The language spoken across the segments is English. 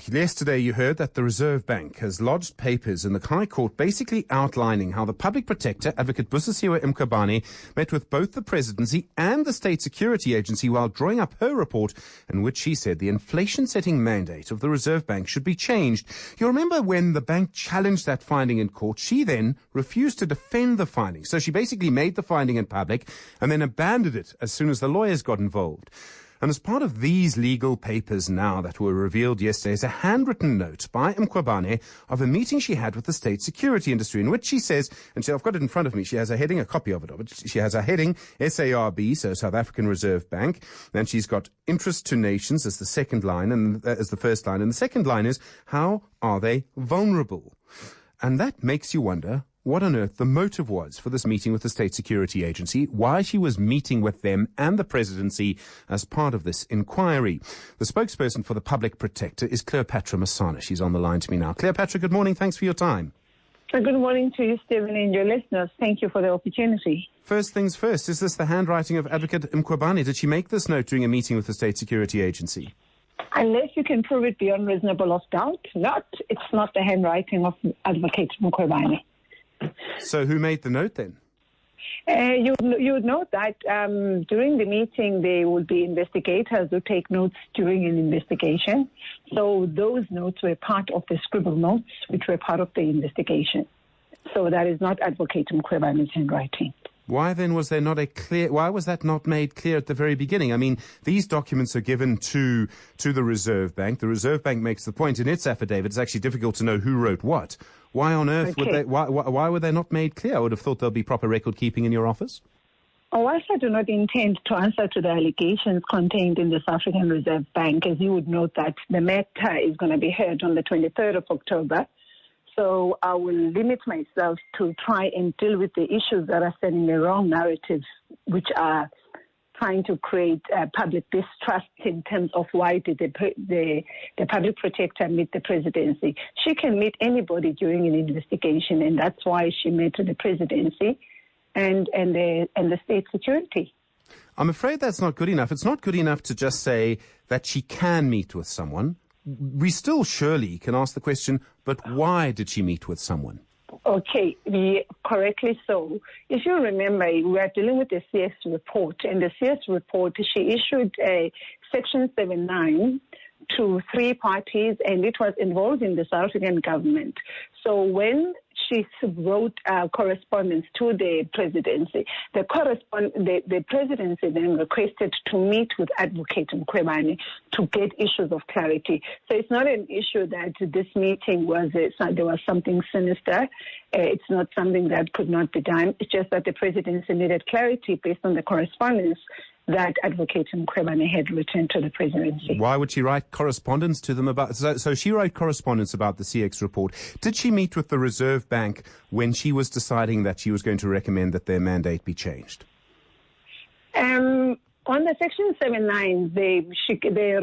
Yesterday you heard that the Reserve Bank has lodged papers in the High Court basically outlining how the Public Protector, Advocate Busisiwe Mkhwebane, met with both the Presidency and the State Security Agency while drawing up her report in which she said the inflation-setting mandate of the Reserve Bank should be changed. You remember when the bank challenged that finding in court, she then refused to defend the finding. So she basically made the finding in public and then abandoned it as soon as the lawyers got involved. And as part of these legal papers now that were revealed yesterday is a handwritten note by Mkhwebane of a meeting she had with the state security industry in which she says, and I've got it in front of me, she has a heading, a copy of it. She has a heading, SARB, so South African Reserve Bank. Then she's got interest to nations as the second line and as the first line. And the second line is, how are they vulnerable? And that makes you wonder what on earth the motive was for this meeting with the State Security Agency, why she was meeting with them and the Presidency as part of this inquiry. The spokesperson for the Public Protector is Cleopatra Masana. She's on the line to me now. Cleopatra, good morning. Thanks for your time. Good morning to you, Stephen, and your listeners. Thank you for the opportunity. First things first, is this the handwriting of Advocate Mkhwebane? Did she make this note during a meeting with the State Security Agency? Unless you can prove it beyond reasonable doubt, it's not the handwriting of Advocate Mkhwebane. So who made the note then? You would note that during the meeting there will be investigators who take notes during an investigation. So those notes were part of the scribble notes, which were part of the investigation. So that is not Advocate Mkhwebane's handwriting. Why then was there not why was that not made clear at the very beginning? I mean, these documents are given to the Reserve Bank. The Reserve Bank makes the point in its affidavit. It's actually difficult to know who wrote what. Why on earth why were they not made clear? I would have thought there'll be proper record keeping in your office. Whilst I do not intend to answer to the allegations contained in the South African Reserve Bank, as you would note that the matter is going to be heard on the 23rd of October. So I will limit myself to try and deal with the issues that are sending the wrong narratives, which are trying to create public distrust in terms of why did the Public Protector meet the Presidency. She can meet anybody during an investigation, and that's why she met the Presidency and the State Security. I'm afraid that's not good enough. It's not good enough to just say that she can meet with someone. We still surely can ask the question, but why did she meet with someone? Okay, correctly so. If you remember, we are dealing with the CS report, and the CS report, she issued a Section 79 to 3 parties, and it was involved in the South African government. So when she wrote correspondence to the Presidency, the Presidency then requested to meet with Advocate Mkhwebane to get issues of clarity. So it's not an issue that this meeting there was something sinister. It's not something that could not be done. It's just that the Presidency needed clarity based on the correspondence that Advocate Mkhwebane had returned to the Presidency. Why would she write correspondence to them about... So she wrote correspondence about the CX report. Did she meet with the Reserve Bank when she was deciding that she was going to recommend that their mandate be changed? On the Section 79, the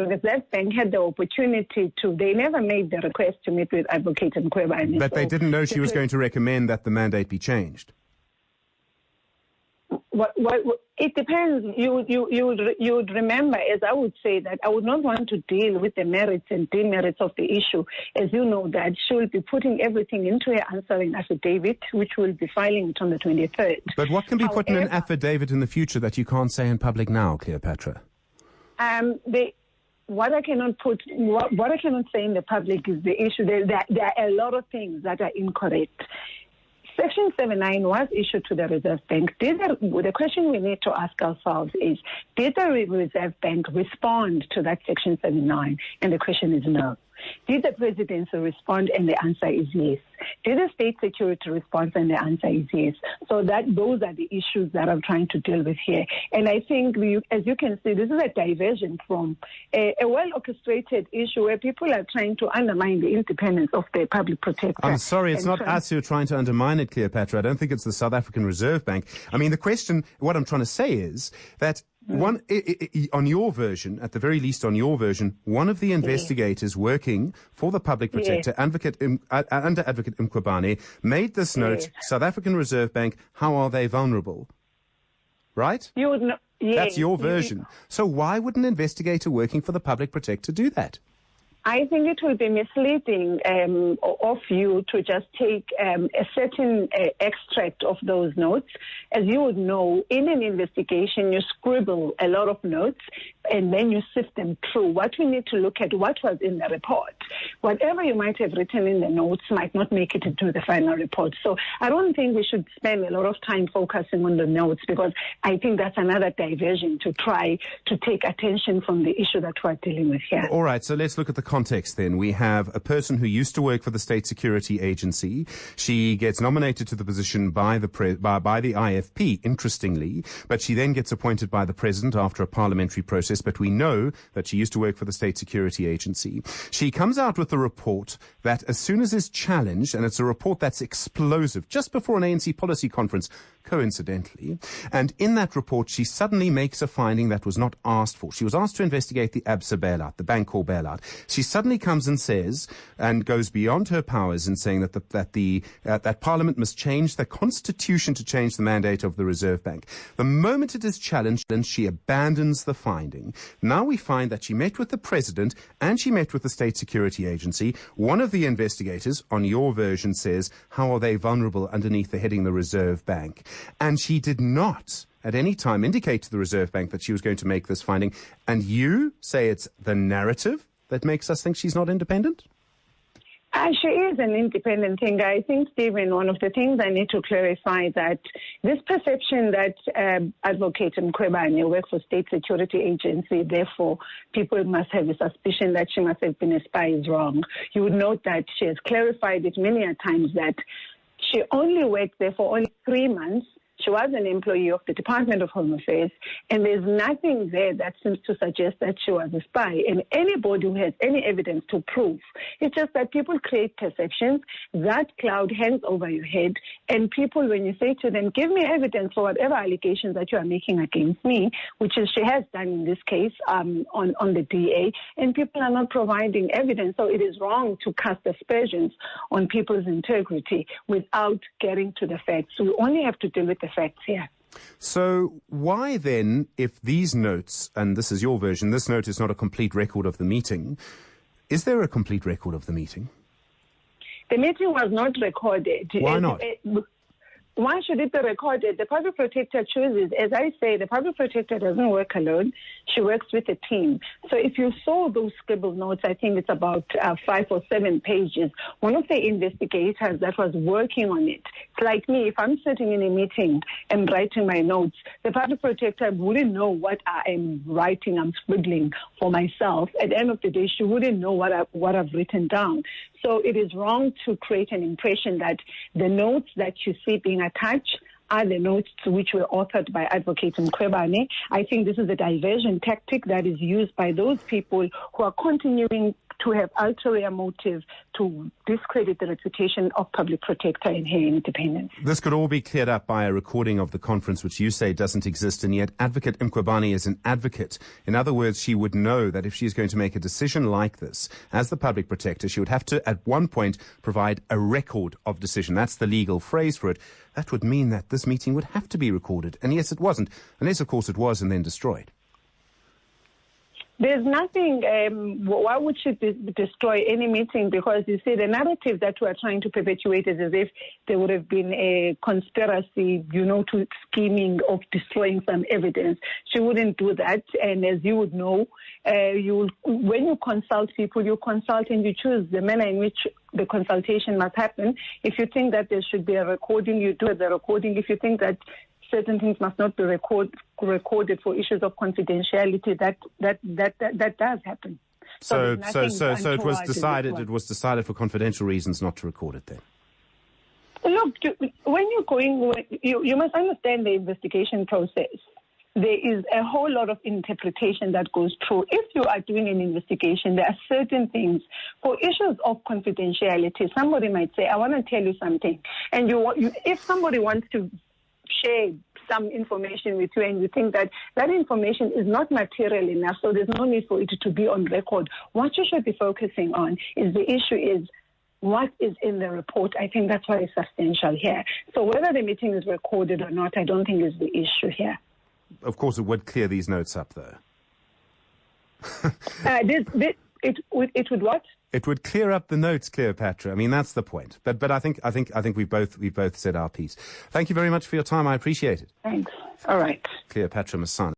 Reserve Bank had the opportunity to... They never made the request to meet with Advocate Mkhwebane. But they didn't know she was going to recommend that the mandate be changed. It depends. You would remember, as I would say, that I would not want to deal with the merits and demerits of the issue. As you know, that she will be putting everything into her answering affidavit, which will be filing it on the 23rd. But what can be put in an affidavit in the future that you can't say in public now, Cleopatra? What I cannot say in the public is the issue. There are a lot of things that are incorrect. Section 79 was issued to the Reserve Bank. The question we need to ask ourselves is, did the Reserve Bank respond to that Section 79? And the question is no. Did the Presidency respond? And the answer is yes. Did the State Security respond? And the answer is yes. So those are the issues that I'm trying to deal with here. And I think, as you can see, this is a diversion from a well-orchestrated issue where people are trying to undermine the independence of the Public Protector. I'm sorry, it's not us who are trying to undermine it, Cleopatra. I don't think it's the South African Reserve Bank. I mean, the question, what I'm trying to say is that on your version, at the very least on your version, one of the investigators working for the Public Protector, under Advocate Mkhwebane, made this note, South African Reserve Bank, how are they vulnerable? Right? You would know, That's your version. So why would an investigator working for the Public Protector do that? I think it will be misleading of you to just take a certain extract of those notes. As you would know, in an investigation, you scribble a lot of notes and then you sift them through. What we need to look at, what was in the report. Whatever you might have written in the notes might not make it into the final report. So I don't think we should spend a lot of time focusing on the notes, because I think that's another diversion to try to take attention from the issue that we're dealing with here. All right, so let's look at the context then. We have a person who used to work for the State Security Agency. She gets nominated to the position by the IFP, interestingly, but she then gets appointed by the President after a parliamentary process. But we know that she used to work for the State Security Agency. She comes out with a report that, as soon as is challenged, and it's a report that's explosive, just before an ANC policy conference, coincidentally, and in that report she suddenly makes a finding that was not asked for. She was asked to investigate the ABSA bailout, the Bancorp bailout. She suddenly comes and says, and goes beyond her powers in saying that Parliament must change the Constitution to change the mandate of the Reserve Bank. The moment it is challenged, then she abandons the finding. Now we find that she met with the President and she met with the State Security Agency. One of the investigators, on your version, says, how are they vulnerable underneath the heading the Reserve Bank? And she did not at any time indicate to the Reserve Bank that she was going to make this finding. And you say it's the narrative that makes us think she's not independent? She is an independent thinker. I think, Stephen, one of the things I need to clarify that this perception that Advocate Mkhwebane works for State Security Agency, therefore people must have a suspicion that she must have been a spy, is wrong. You would note that she has clarified it many a times that she only worked there for only 3 months. She was an employee of the Department of Home Affairs, and there's nothing there that seems to suggest that she was a spy. And anybody who has any evidence to prove, it's just that people create perceptions, that cloud hangs over your head, and people, when you say to them, give me evidence for whatever allegations that you are making against me, which is she has done in this case on the DA, and people are not providing evidence. So it is wrong to cast aspersions on people's integrity without getting to the facts. So we only have to deal with the facts here. So why then, if these notes, and this is your version, this note is not a complete record of the meeting, is there a complete record of the meeting? The meeting was not recorded. Why not? Why should it be recorded? The public protector chooses. As I say, the public protector doesn't work alone. She works with a team. So if you saw those scribbled notes, I think it's about 5 or 7 pages. One of the investigators that was working on it, it's like me, if I'm sitting in a meeting and writing my notes, the public protector wouldn't know what I am writing, I'm scribbling for myself. At the end of the day, she wouldn't know what I've written down. So it is wrong to create an impression that the notes that you see being attached are the notes which were authored by Advocate Mkhwebane. I think this is a diversion tactic that is used by those people who are continuing to have ulterior motive to discredit the reputation of public protector and her independence. This could all be cleared up by a recording of the conference, which you say doesn't exist, and yet Advocate Mkhwebane is an advocate. In other words, she would know that if she's going to make a decision like this, as the public protector, she would have to, at one point, provide a record of decision. That's the legal phrase for it. That would mean that this meeting would have to be recorded. And yes, it wasn't, unless, of course, it was and then destroyed. There's nothing, why would she destroy any meeting? Because you see, the narrative that we're trying to perpetuate is as if there would have been a conspiracy, to scheming of destroying some evidence. She wouldn't do that. And as you would know, when you consult people, you consult and you choose the manner in which the consultation must happen. If you think that there should be a recording, you do the recording. If you think that certain things must not be recorded for issues of confidentiality, that does happen. So it was decided. It was decided for confidential reasons not to record it then. Look, when you're going, you must understand the investigation process. There is a whole lot of interpretation that goes through. If you are doing an investigation, there are certain things. For issues of confidentiality, somebody might say, I want to tell you something. And if somebody wants to share some information with you and you think that that information is not material enough, so there's no need for it to be on record, what you should be focusing on is the issue is what is in the report. I think that's what is substantial here. So whether the meeting is recorded or not, I don't think is the issue here. Of course, it would clear these notes up, though. it would what? It would clear up the notes, Cleopatra. I mean, that's the point. But I think we've both said our piece. Thank you very much for your time. I appreciate it. Thanks. All right. Cleopatra Masana.